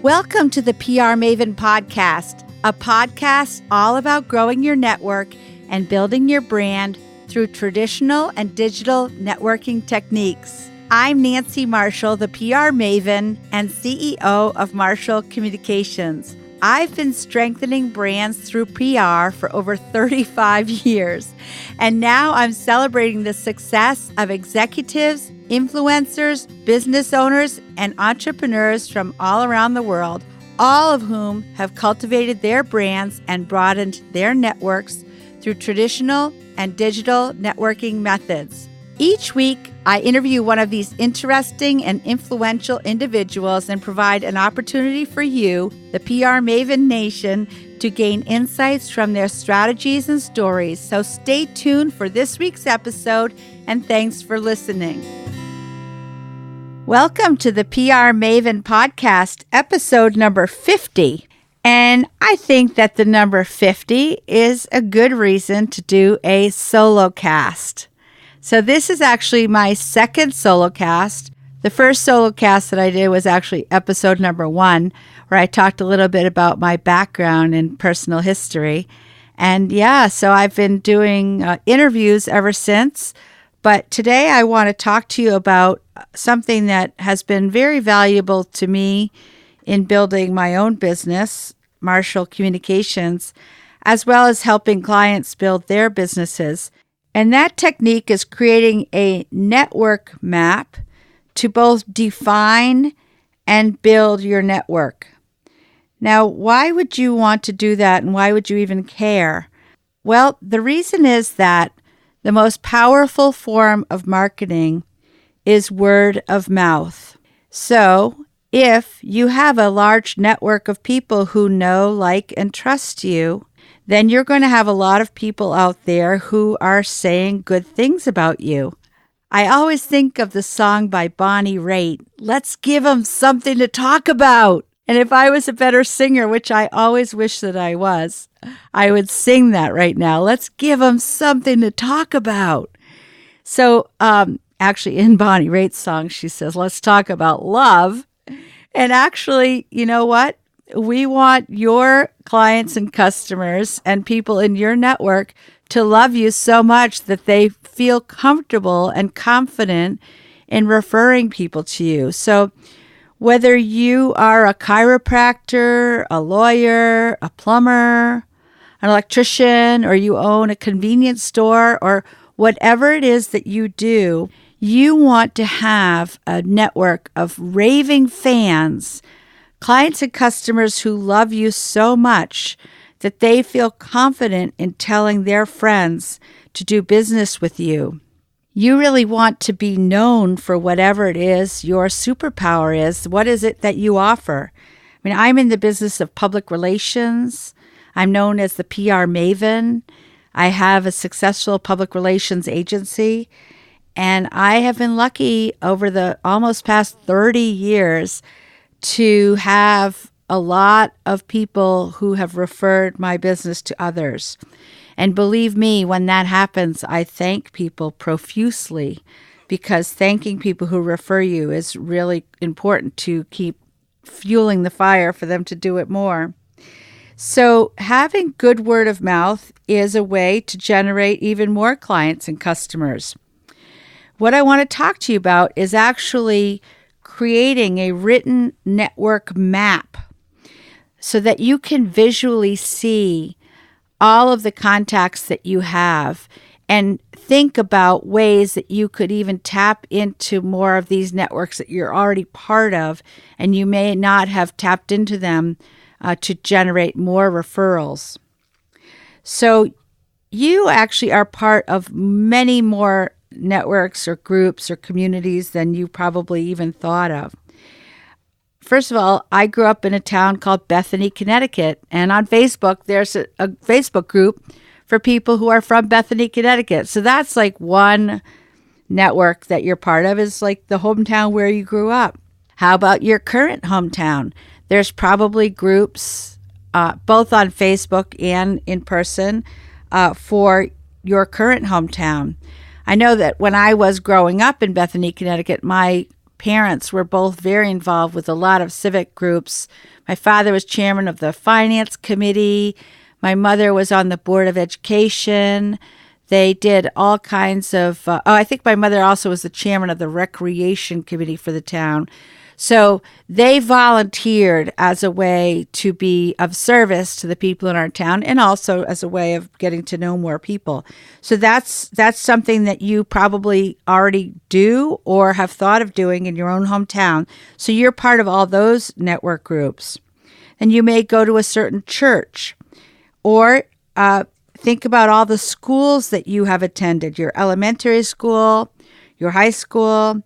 Welcome to the PR Maven Podcast, a podcast all about growing your network and building your brand through traditional and digital networking techniques. I'm Nancy Marshall, the PR Maven and CEO of Marshall Communications. I've been strengthening brands through PR for over 35 years, and now I'm celebrating the success of executives, influencers, business owners, and entrepreneurs from all around the world, all of whom have cultivated their brands and broadened their networks through traditional and digital networking methods. Each week, I interview one of these interesting and influential individuals and provide an opportunity for you, the PR Maven Nation, to gain insights from their strategies and stories. So stay tuned for this week's episode, and thanks for listening. Welcome to the PR Maven Podcast, episode number 50. And I think that the number 50 is a good reason to do a solo cast. So this is actually my second solo cast. The first solo cast that I did was actually episode number 1, where I talked a little bit about my background and personal history. And so I've been doing interviews ever since. But today I want to talk to you about something that has been very valuable to me in building my own business, Marshall Communications, as well as helping clients build their businesses. And that technique is creating a network map to both define and build your network. Now, why would you want to do that, and why would you even care? Well, the reason is that the most powerful form of marketing is word of mouth. So, if you have a large network of people who know, like, and trust you, then you're going to have a lot of people out there who are saying good things about you. I always think of the song by Bonnie Raitt, "Let's Give 'Em Something to Talk About." And if I was a better singer, which I always wish that I was, I would sing that right now. Let's give 'em something to talk about. So actually in Bonnie Raitt's song, she says, let's talk about love. And actually, you know what? We want your clients and customers and people in your network to love you so much that they feel comfortable and confident in referring people to you. So whether you are a chiropractor, a lawyer, a plumber, an electrician, or you own a convenience store, or whatever it is that you do, you want to have a network of raving fans, clients and customers who love you so much that they feel confident in telling their friends to do business with you. You really want to be known for whatever it is your superpower is. What is it that you offer? I mean, I'm in the business of public relations. I'm known as the PR Maven. I have a successful public relations agency, and I have been lucky over the almost past 30 years to have a lot of people who have referred my business to others. And believe me, when that happens, I thank people profusely, because thanking people who refer you is really important to keep fueling the fire for them to do it more. So having good word of mouth is a way to generate even more clients and customers. What I want to talk to you about is actually creating a written network map so that you can visually see all of the contacts that you have and think about ways that you could even tap into more of these networks that you're already part of, and you may not have tapped into them to generate more referrals. So you actually are part of many more networks or groups or communities than you probably even thought of. First of all, I grew up in a town called Bethany, Connecticut, and on Facebook, there's a Facebook group for people who are from Bethany, Connecticut. So that's like one network that you're part of, is like the hometown where you grew up. How about your current hometown? There's probably groups both on Facebook and in person for your current hometown. I know that when I was growing up in Bethany, Connecticut, my parents were both very involved with a lot of civic groups. My father was chairman of the finance committee. My mother was on the board of education. They did all kinds of, I think my mother also was the chairman of the recreation committee for the town. So they volunteered as a way to be of service to the people in our town and also as a way of getting to know more people. So that's something that you probably already do or have thought of doing in your own hometown. So you're part of all those network groups. And you may go to a certain church or think about all the schools that you have attended, your elementary school, your high school,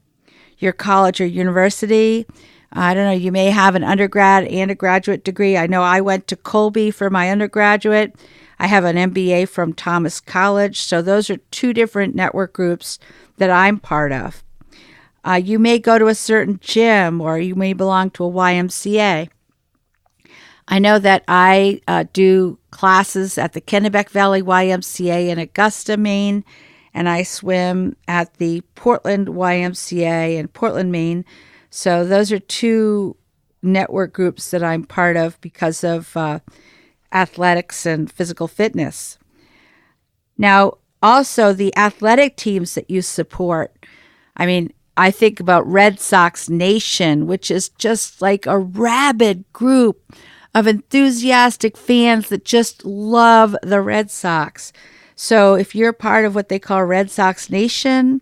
your college or university. I don't know, you may have an undergrad and a graduate degree. I know I went to Colby for my undergraduate. I have an MBA from Thomas College. So those are two different network groups that I'm part of. You may go to a certain gym or you may belong to a YMCA. I know that I do classes at the Kennebec Valley YMCA in Augusta, Maine, and I swim at the Portland YMCA in Portland, Maine. So those are two network groups that I'm part of because of athletics and physical fitness. Now, also the athletic teams that you support. I mean, I think about Red Sox Nation, which is just like a rabid group of enthusiastic fans that just love the Red Sox. So if you're part of what they call Red Sox Nation,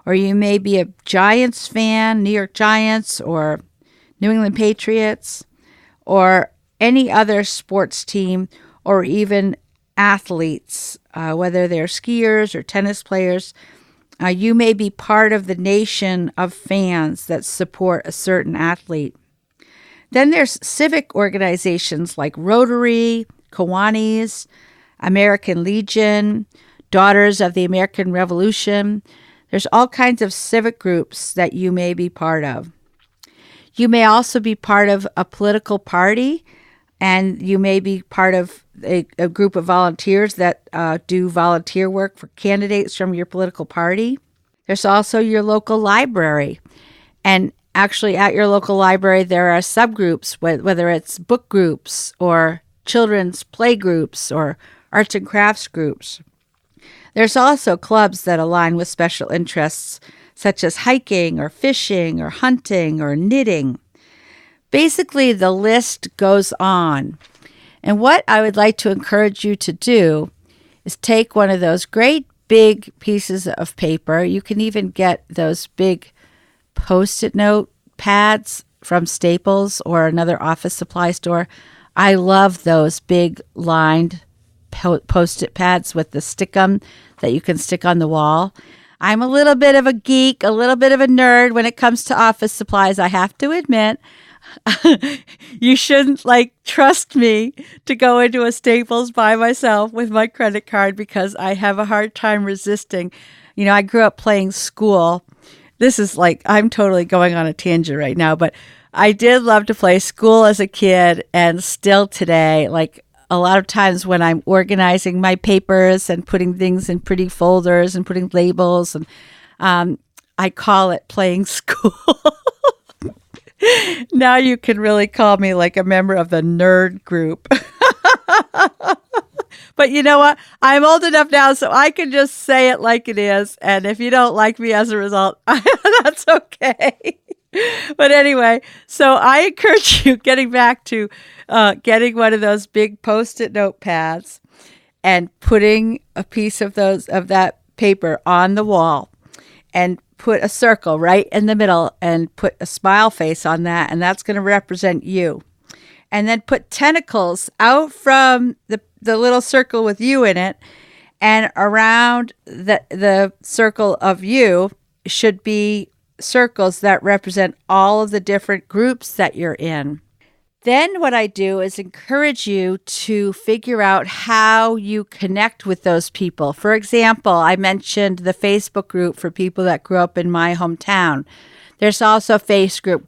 or you may be a Giants fan, New York Giants or New England Patriots, or any other sports team, or even athletes, whether they're skiers or tennis players, you may be part of the nation of fans that support a certain athlete. Then there's civic organizations like Rotary, Kiwanis, American Legion, Daughters of the American Revolution. There's all kinds of civic groups that you may be part of. You may also be part of a political party, and you may be part of a group of volunteers that do volunteer work for candidates from your political party. There's also your local library. And actually at your local library, there are subgroups, whether it's book groups or children's play groups or arts and crafts groups. There's also clubs that align with special interests, such as hiking or fishing or hunting or knitting. Basically, the list goes on. And what I would like to encourage you to do is take one of those great big pieces of paper. You can even get those big Post-it note pads from Staples or another office supply store. I love those big lined Post-it pads with the stick-em that you can stick on the wall. I'm a little bit of a geek, a little bit of a nerd when it comes to office supplies, I have to admit. You shouldn't trust me to go into a Staples by myself with my credit card because I have a hard time resisting. You know, I grew up playing school. This is I'm totally going on a tangent right now, but I did love to play school as a kid and still today, a lot of times when I'm organizing my papers and putting things in pretty folders and putting labels, and I call it playing school. Now you can really call me a member of the nerd group. But you know what? I'm old enough now, so I can just say it like it is. And if you don't like me as a result, that's okay. But anyway, so I encourage you, getting back to getting one of those big Post-it notepads and putting a piece of that paper on the wall and put a circle right in the middle and put a smile face on that, and that's going to represent you. And then put tentacles out from the little circle with you in it, and around the circle of you should be circles that represent all of the different groups that you're in. Then what I do is encourage you to figure out how you connect with those people. For example, I mentioned the Facebook group for people that grew up in my hometown. There's also Facebook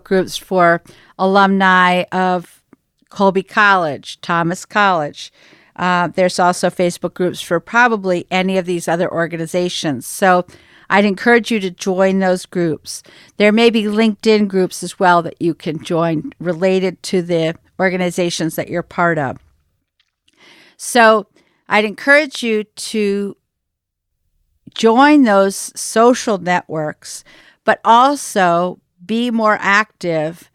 groups for alumni of Colby College, Thomas College. There's also Facebook groups for probably any of these other organizations. So I'd encourage you to join those groups. There may be LinkedIn groups as well that you can join related to the organizations that you're part of. So I'd encourage you to join those social networks, but also be more active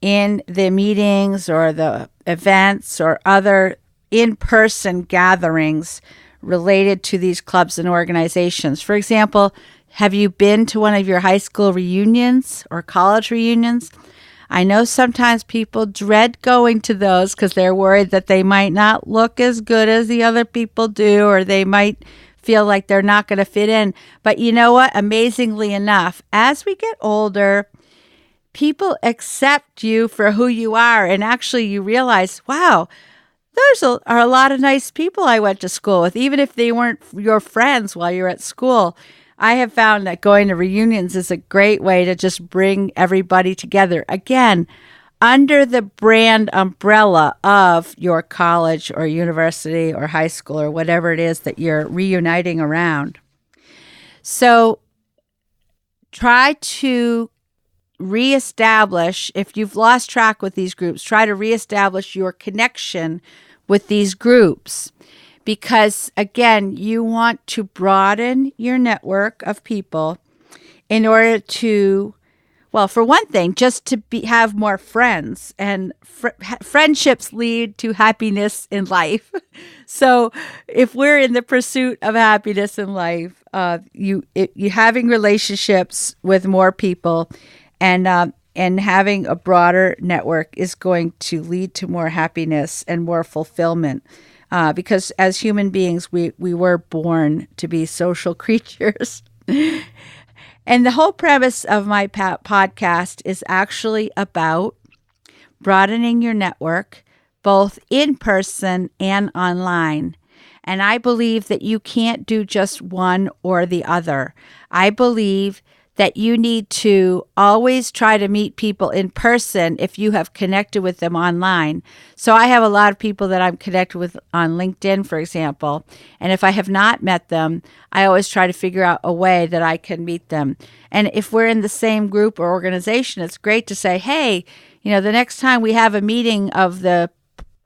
in the meetings or the events or other in-person gatherings related to these clubs and organizations. For example, have you been to one of your high school reunions or college reunions? I know sometimes people dread going to those because they're worried that they might not look as good as the other people do, or they might feel like they're not going to fit in. But you know what? Amazingly enough, as we get older, people accept you for who you are. And actually you realize, wow, are a lot of nice people I went to school with, even if they weren't your friends while you're at school. I have found that going to reunions is a great way to just bring everybody together. Again, under the brand umbrella of your college or university or high school or whatever it is that you're reuniting around. So try to reestablish, if you've lost track with these groups, try to reestablish your connection with these groups. Because, again, you want to broaden your network of people in order to, well, for one thing, just to have more friends. And friendships lead to happiness in life. So if we're in the pursuit of happiness in life, you having relationships with more people and having a broader network is going to lead to more happiness and more fulfillment. Because as human beings, we were born to be social creatures. And the whole premise of my podcast is actually about broadening your network, both in person and online. And I believe that you can't do just one or the other. I believe that you need to always try to meet people in person if you have connected with them online. So I have a lot of people that I'm connected with on LinkedIn, for example. And if I have not met them, I always try to figure out a way that I can meet them. And if we're in the same group or organization, it's great to say, hey, the next time we have a meeting of the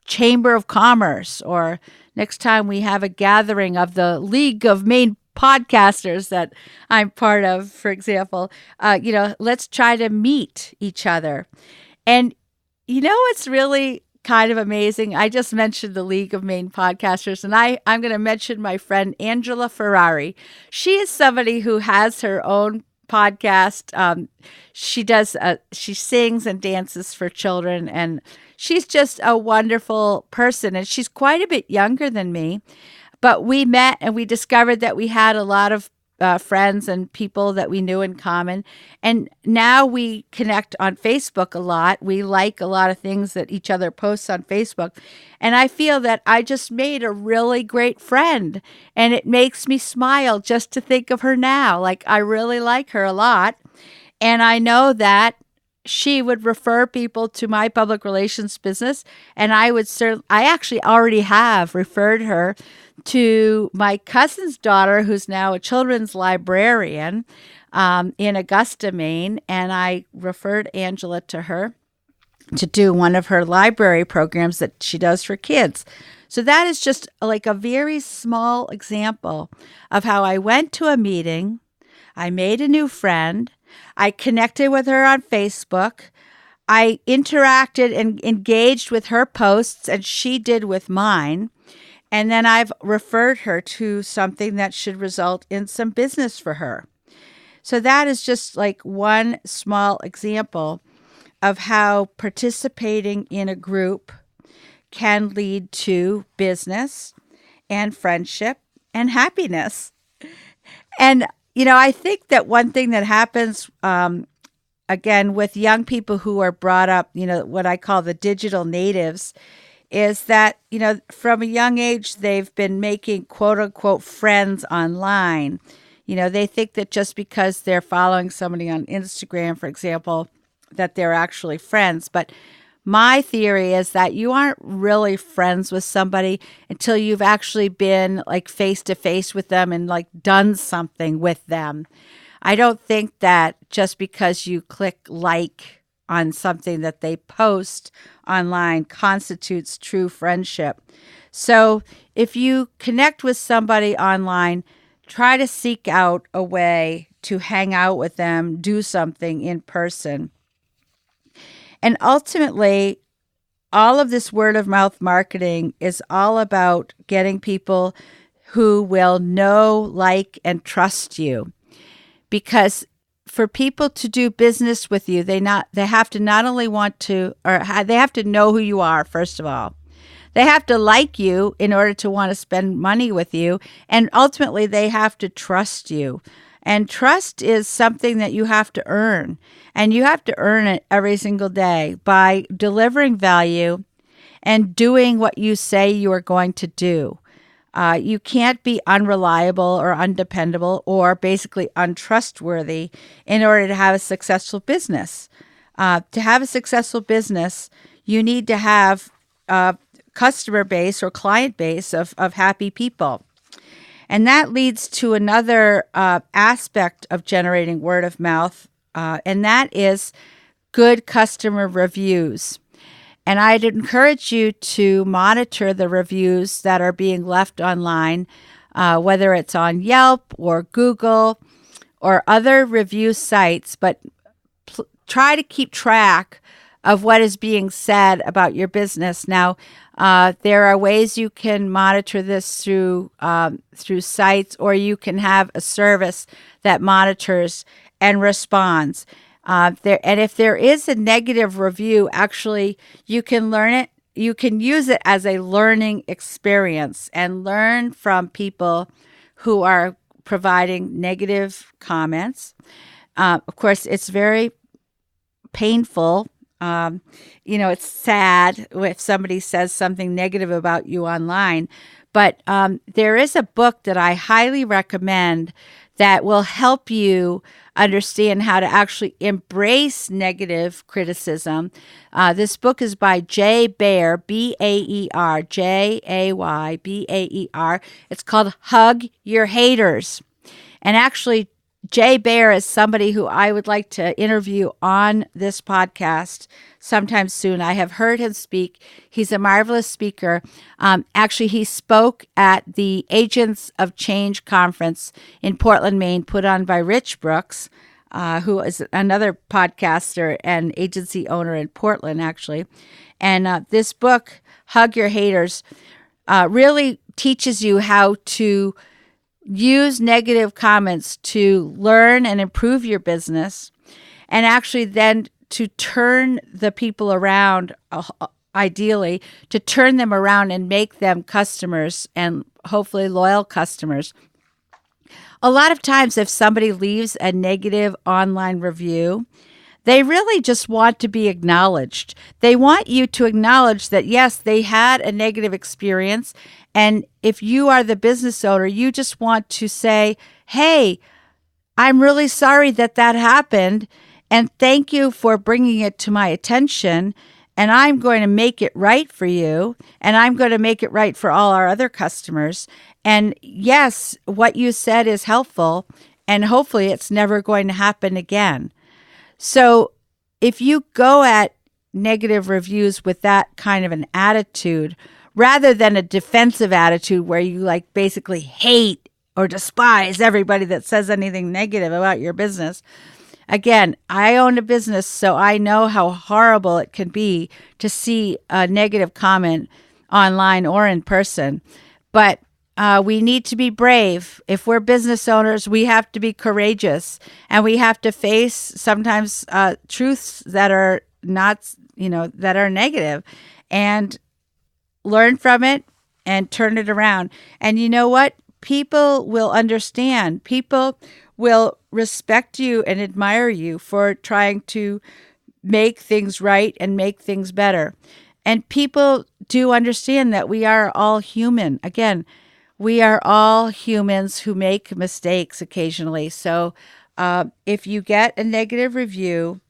Chamber of Commerce, or next time we have a gathering of the League of Maine podcasters that I'm part of, for example, let's try to meet each other. And it's really kind of amazing. I just mentioned the League of Maine podcasters, and I'm going to mention my friend Angela Ferrari. She is somebody who has her own podcast. She sings and dances for children, and she's just a wonderful person. And she's quite a bit younger than me. But we met and we discovered that we had a lot of friends and people that we knew in common. And now we connect on Facebook a lot. We like a lot of things that each other posts on Facebook. And I feel that I just made a really great friend. And it makes me smile just to think of her now. Like, I really like her a lot. And I know that she would refer people to my public relations business. And I actually already have referred her to my cousin's daughter, who's now a children's librarian in Augusta, Maine. And I referred Angela to her to do one of her library programs that she does for kids. So that is just like a very small example of how I went to a meeting, I made a new friend, I connected with her on Facebook, I interacted and engaged with her posts, and she did with mine. And then I've referred her to something that should result in some business for her. So that is just like one small example of how participating in a group can lead to business and friendship and happiness. And, I think that one thing that happens, again, with young people who are brought up, what I call the digital natives, is that, from a young age, they've been making quote unquote friends online. They think that just because they're following somebody on Instagram, for example, that they're actually friends. But my theory is that you aren't really friends with somebody until you've actually been like face to face with them and like done something with them. I don't think that just because you click like on something that they post online constitutes true friendship. So if you connect with somebody online, try to seek out a way to hang out with them, do something in person. And ultimately, all of this word of mouth marketing is all about getting people who will know, like, and trust you. Because for people to do business with you, they have to not only want to, or they have to know who you are, first of all. They have to like you in order to want to spend money with you. And ultimately, they have to trust you. And trust is something that you have to earn. And you have to earn it every single day by delivering value and doing what you say you are going to do. You can't be unreliable or undependable or basically untrustworthy in order to have a successful business. To have a successful business, you need to have a customer base or client base of happy people. And that leads to another aspect of generating word of mouth, and that is good customer reviews. And I'd encourage you to monitor the reviews that are being left online, whether it's on Yelp or Google or other review sites, but try to keep track of what is being said about your business. Now, there are ways you can monitor this through sites, or you can have a service that monitors and responds. And if there is a negative review, actually, you can learn it. You can use it as a learning experience and learn from people who are providing negative comments. Of course, it's very painful. It's sad if somebody says something negative about you online, but there is a book that I highly recommend that will help you understand how to actually embrace negative criticism. This book is by Jay Baer, B-A-E-R, Jaybayber. It's called Hug Your Haters. And actually, Jay Baer is somebody who I would like to interview on this podcast sometime soon. I have heard him speak. He's a marvelous speaker. Actually, he spoke at the Agents of Change conference in Portland, Maine, put on by Rich Brooks, who is another podcaster and agency owner in Portland, actually. And this book, Hug Your Haters, really teaches you how to use negative comments to learn and improve your business, and actually then to turn the people around, ideally, to turn them around and make them customers and hopefully loyal customers. A lot of times if somebody leaves a negative online review, they really just want to be acknowledged. They want you to acknowledge that, yes, they had a negative experience. And if you are the business owner, you just want to say, hey, I'm really sorry that happened. And thank you for bringing it to my attention. And I'm going to make it right for you. And I'm going to make it right for all our other customers. And yes, what you said is helpful. And hopefully it's never going to happen again. So if you go at negative reviews with that kind of an attitude, rather than a defensive attitude where you like basically hate or despise everybody that says anything negative about your business. Again, I own a business, so I know how horrible it can be to see a negative comment online or in person. But we need to be brave. If we're business owners, we have to be courageous, and we have to face sometimes truths that are not, that are negative, and learn from it and turn it around. And you know what? People will understand. People will respect you and admire you for trying to make things right and make things better. And people do understand that we are all human. Again, we are all humans who make mistakes occasionally. So if you get a negative review,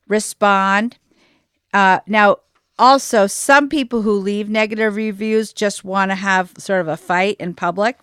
respond. Now, also, some people who leave negative reviews just want to have sort of a fight in public.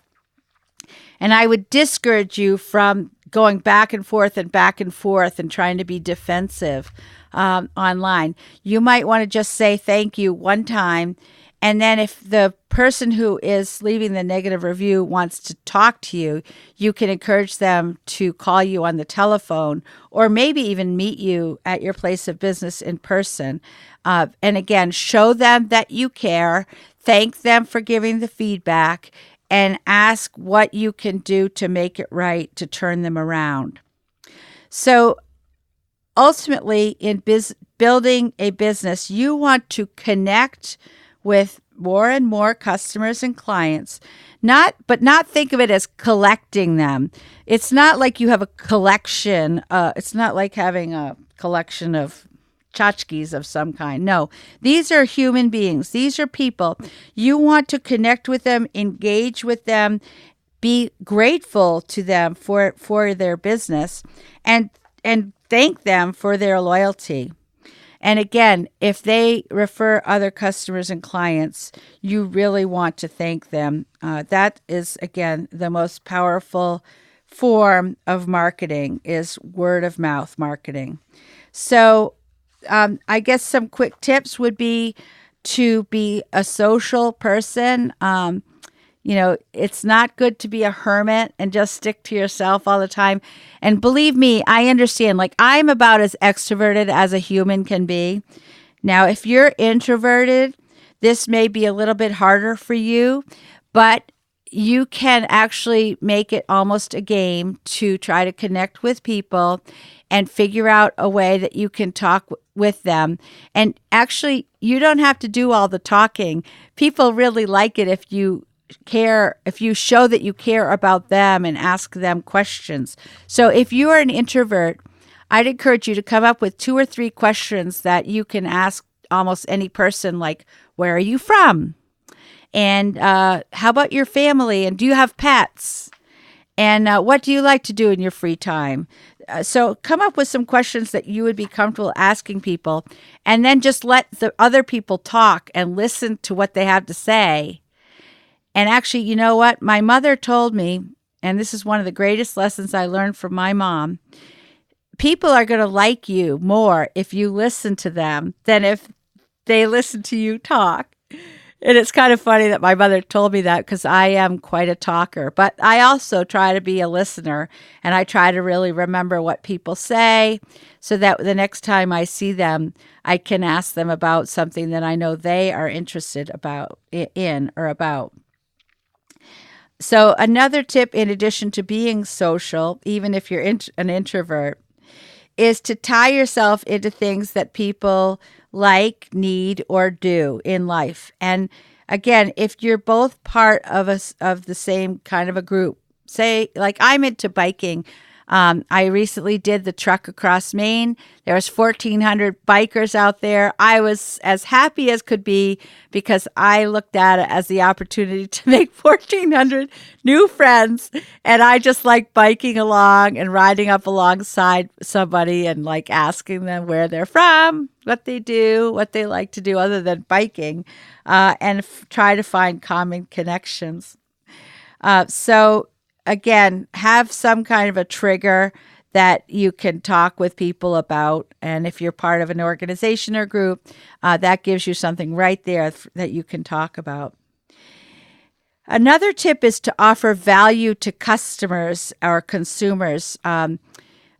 And I would discourage you from going back and forth and trying to be defensive online. You might want to just say thank you one time. And then if the person who is leaving the negative review wants to talk to you, you can encourage them to call you on the telephone or maybe even meet you at your place of business in person. And again, show them that you care, thank them for giving the feedback, and ask what you can do to make it right, to turn them around. So ultimately, in building a business, you want to connect with more and more customers and clients, but not think of it as collecting them. It's not like you have a collection. It's not like having a collection of tchotchkes of some kind. No, these are human beings. These are people. You want to connect with them, engage with them, be grateful to them for their business, and thank them for their loyalty. And again, if they refer other customers and clients, you really want to thank them. That is, again, the most powerful form of marketing is word of mouth marketing. So I guess some quick tips would be to be a social person. It's not good to be a hermit and just stick to yourself all the time. And believe me, I understand. Like, I'm about as extroverted as a human can be. Now, if you're introverted, this may be a little bit harder for you, but you can actually make it almost a game to try to connect with people and figure out a way that you can talk with them. And actually, you don't have to do all the talking. People really like it if you show that you care about them and ask them questions. So if you are an introvert, I'd encourage you to come up with 2 or 3 questions that you can ask almost any person, like, where are you from? And how about your family? And do you have pets? And what do you like to do in your free time? So come up with some questions that you would be comfortable asking people, and then just let the other people talk and listen to what they have to say. And actually, you know what? My mother told me, and this is one of the greatest lessons I learned from my mom, people are going to like you more if you listen to them than if they listen to you talk. And it's kind of funny that my mother told me that because I am quite a talker. But I also try to be a listener, and I try to really remember what people say so that the next time I see them, I can ask them about something that I know they are interested in. So another tip, in addition to being social, even if you're an introvert, is to tie yourself into things that people like, need, or do in life. And again, if you're both part of the same kind of a group, say, like, I'm into biking. I recently did the Trek Across Maine. There was 1,400 bikers out there. I was as happy as could be because I looked at it as the opportunity to make 1,400 new friends. And I just like biking along and riding up alongside somebody and like asking them where they're from, what they do, what they like to do other than biking, and try to find common connections. So again, have some kind of a trigger that you can talk with people about. And if you're part of an organization or group, that gives you something right there that you can talk about. Another tip is to offer value to customers or consumers.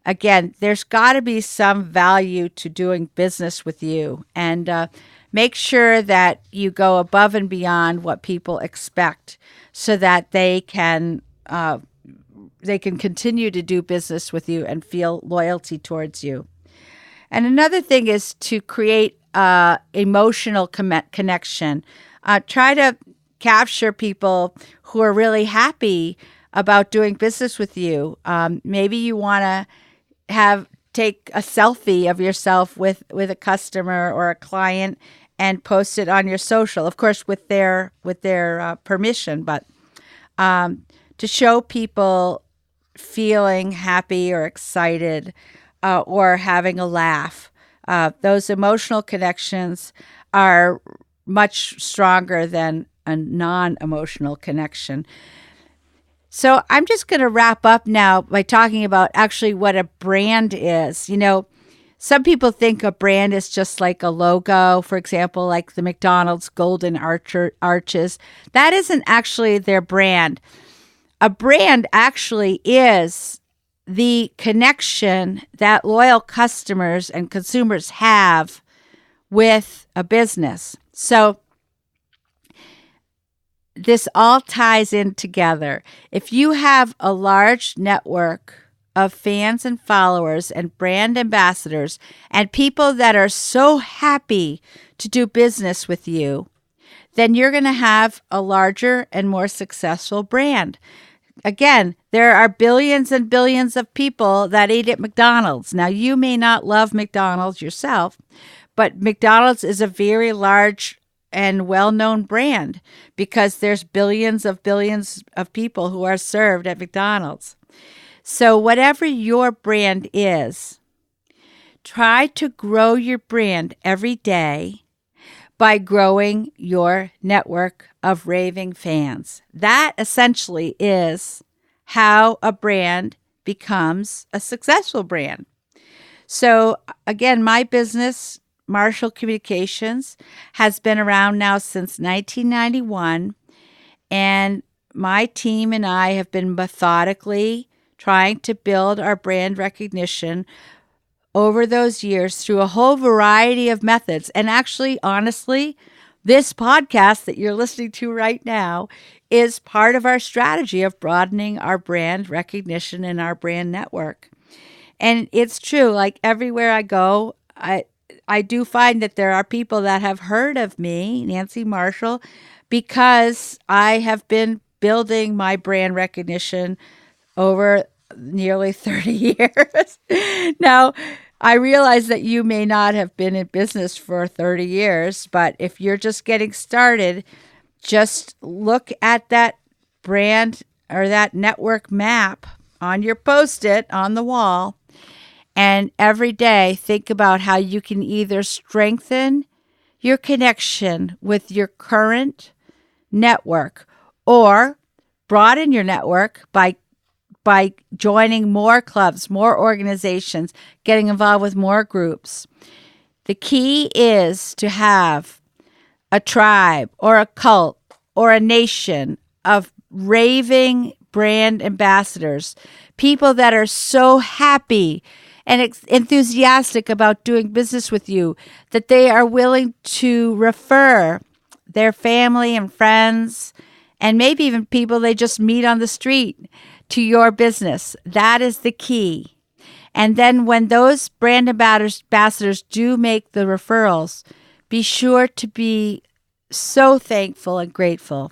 Again, there's got to be some value to doing business with you. And make sure that you go above and beyond what people expect so that they can continue to do business with you and feel loyalty towards you. And another thing is to create emotional connection. Try to capture people who are really happy about doing business with you. Maybe you want to take a selfie of yourself with a customer or a client and post it on your social, of course, with their permission, but to show people feeling happy or excited or having a laugh. Those emotional connections are much stronger than a non-emotional connection. So I'm just going to wrap up now by talking about actually what a brand is. Some people think a brand is just like a logo, for example, like the McDonald's golden arches. That isn't actually their brand. A brand actually is the connection that loyal customers and consumers have with a business. So this all ties in together. If you have a large network of fans and followers and brand ambassadors and people that are so happy to do business with you, then you're going to have a larger and more successful brand. Again, there are billions and billions of people that eat at McDonald's. Now, you may not love McDonald's yourself, but McDonald's is a very large and well-known brand because there's billions of people who are served at McDonald's. So whatever your brand is, try to grow your brand every day by growing your network of raving fans. That essentially is how a brand becomes a successful brand. So again, my business, Marshall Communications, has been around now since 1991, and my team and I have been methodically trying to build our brand recognition over those years through a whole variety of methods. And actually, honestly, this podcast that you're listening to right now is part of our strategy of broadening our brand recognition and our brand network. And it's true, like everywhere I go, I do find that there are people that have heard of me, Nancy Marshall, because I have been building my brand recognition over nearly 30 years. Now, I realize that you may not have been in business for 30 years, but if you're just getting started, just look at that brand or that network map on your Post-it on the wall, and every day think about how you can either strengthen your connection with your current network or broaden your network by joining more clubs, more organizations, getting involved with more groups. The key is to have a tribe or a cult or a nation of raving brand ambassadors, people that are so happy and enthusiastic about doing business with you that they are willing to refer their family and friends and maybe even people they just meet on the street to your business. That is the key. And then when those brand ambassadors do make the referrals, be sure to be so thankful and grateful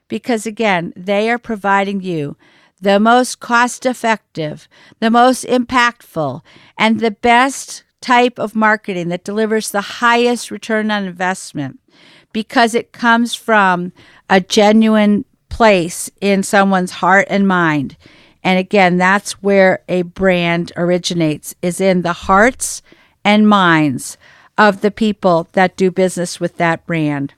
because, again, they are providing you the most cost-effective, the most impactful, and the best type of marketing that delivers the highest return on investment because it comes from a genuine place in someone's heart and mind. And again, that's where a brand originates, is in the hearts and minds of the people that do business with that brand.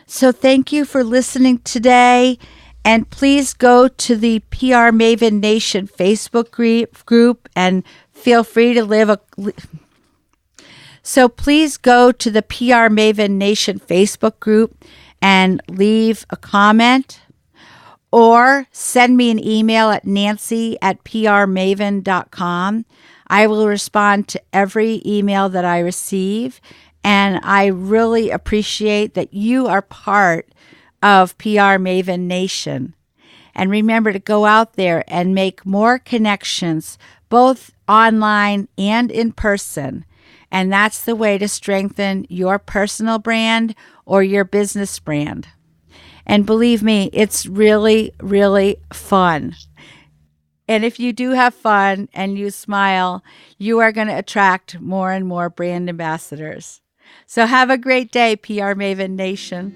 So thank you for listening today. And please go to the PR Maven Nation Facebook group and feel free to So please go to the PR Maven Nation Facebook group and leave a comment or send me an email at nancy@prmaven.com. I will respond to every email that I receive, and I really appreciate that you are part of PR Maven Nation. And remember to go out there and make more connections, both online and in person. And that's the way to strengthen your personal brand or your business brand. And believe me, it's really, really fun. And if you do have fun and you smile, you are going to attract more and more brand ambassadors. So have a great day, PR Maven Nation.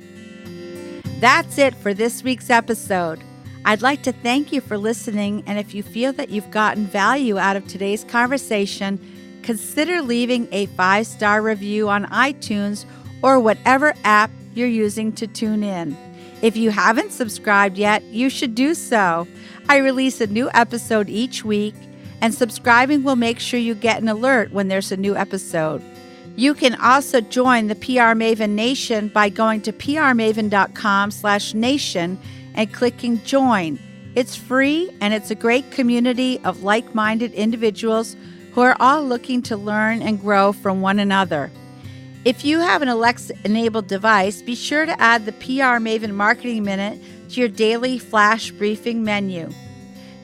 That's it for this week's episode. I'd like to thank you for listening. And if you feel that you've gotten value out of today's conversation, consider leaving a 5-star review on iTunes or whatever app you're using to tune in. If you haven't subscribed yet, you should do so. I release a new episode each week, and subscribing will make sure you get an alert when there's a new episode. You can also join the PR Maven Nation by going to prmaven.com/nation and clicking join. It's free, and it's a great community of like-minded individuals who are all looking to learn and grow from one another. If you have an Alexa-enabled device, be sure to add the PR Maven Marketing Minute to your daily flash briefing menu.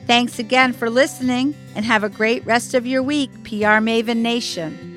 Thanks again for listening, and have a great rest of your week, PR Maven Nation.